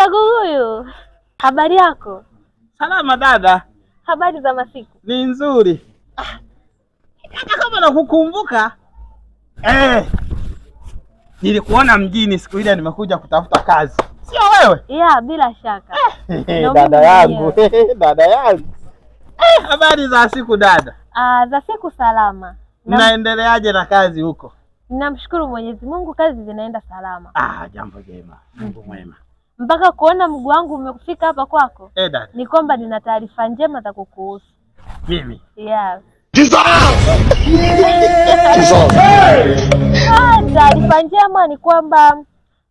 Mr. Guguyu, habari yako? Salama dada. Habari za masiku? Ni nzuri. Kama nakukumbuka. Nilikuona mjini siku ile nimekuja kutafuta kazi. Sio wewe? Yeah, bila shaka. Dada yangu. Dada yangu. Habari za siku dada? Za siku salama. Mnaendeleaje na kazi huko? Namshukuru Mwenyezi Mungu, kazi zinaenda salama. Jambo jema. Mungu mwema. Mpaka kuona mguu wangu umefika hapa kwako. Dada. Ni kwamba nina taarifa njema za kukuhusu. Mimi? Yeah. Taarifa njema ni kwamba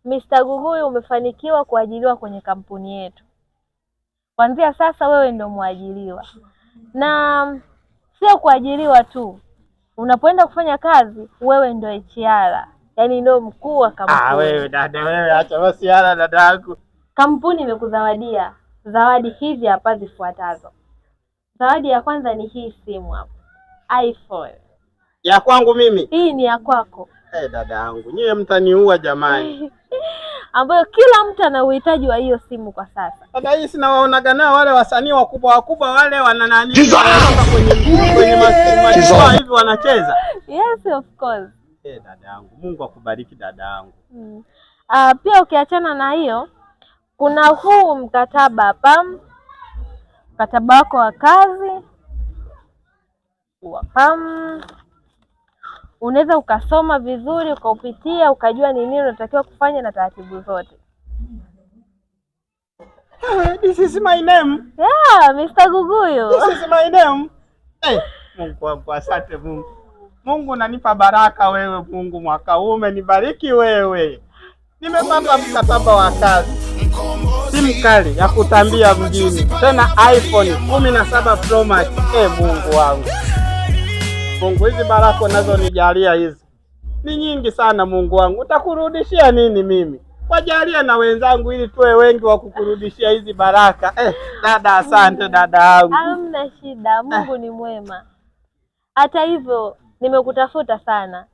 Mr. Guguyu umefanikiwa kuajiriwa kwenye kampuni yetu. Kuanzia sasa wewe ndio mwajiriwa. Na sio kuajiriwa tu. Unapoenda kufanya kazi wewe ndio HR. Yaani ndio mkuu wa kampuni. Wewe dada, wewe acha basi yana dada yangu. Kampuni imekuzawadia zawadi hizi hapa zifuatazo. Zawadi ya kwanza ni hii simu hapa. iPhone. Ya kwangu mimi? Hii ni ya kwako. Dada yangu, nyie mtaniua jamani. Ambayo kila mtu ana uhitaji wa hiyo simu kwa sasa. Dada, hii sinawaonaga nao wale wasanii wakubwa wale wana nani kwenye mashua hivi wanacheza. Yes, of course. Dada yangu, Mungu akubariki dada yangu. Pia ukiachana na hiyo, kuna huu mkataba hapa. Mkataba wako wa kazi. Unaweza ukasoma vizuri, ukaupitia, ukajua ni nini unatakiwa kufanya na taratibu zote. This is my name. Yeah, Mr. Guguyu. This is my name. Mungu wangu, asante Mungu. Mungu unanipa baraka wewe Mungu, mwaka huu umenibariki wewe. Nimepata mkataba wa kazi. Simu kali ya kutambia mjini. Tena iPhone 17 Pro Max. Mungu wangu. Mungu, hizi baraka nazo nijalia hizi ni nyingi sana Mungu wangu. Utakurudishia nini mimi? Wajalia na wenzangu ili tuwe wengi wa kukurudishia hizi baraka. Dada, asante dada yangu. Hamna shida, Mungu ni mwema. Hata hivyo nimekutafuta sana.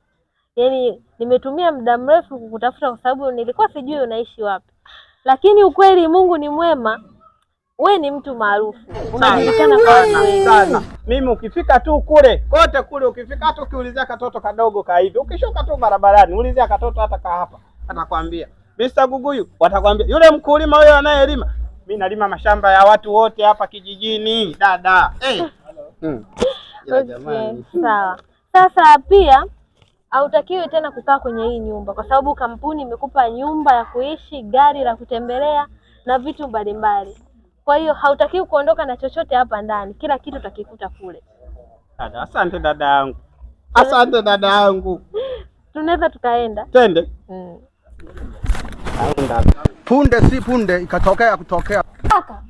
Yaani nimetumia muda mrefu kukutafuta kwa sababu nilikuwa sijui unaishi wapi. Lakini ukweli Mungu ni mwema. We ni mtu maarufu. Unajulikana kwa watu wengi sana. Mimi ukifika tu kule, kote kule ukifika tu ukiulizia katoto kadogo ka hivi. Ukishuka tu barabarani, ulizia katoto hata ka hapa. Atakwambia, Mr. Guguyu, watakwambia, yule mkulima huyo anayelima. Mimi nalima mashamba ya watu wote hapa kijijini, dada. Jamani. Sawa. Sasa pia hautakiwi tena kukaa kwenye hii nyumba kwa sababu kampuni imekupa nyumba ya kuishi, gari la kutembelea na vitu mbalimbali. Kwa hiyo hautakiwi kuondoka na chochote hapa ndani. Kila kitu utakikuta kule. Dada, asante dada yangu. Asante dada yangu. Tunaweza tukaenda? Twende. Punde si punde ikatokea kutokea. Kaka.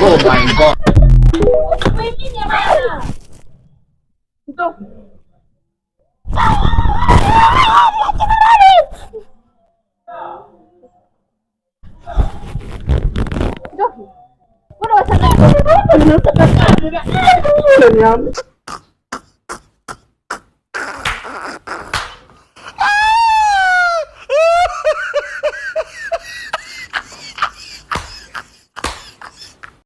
Oh my God. Ndoki.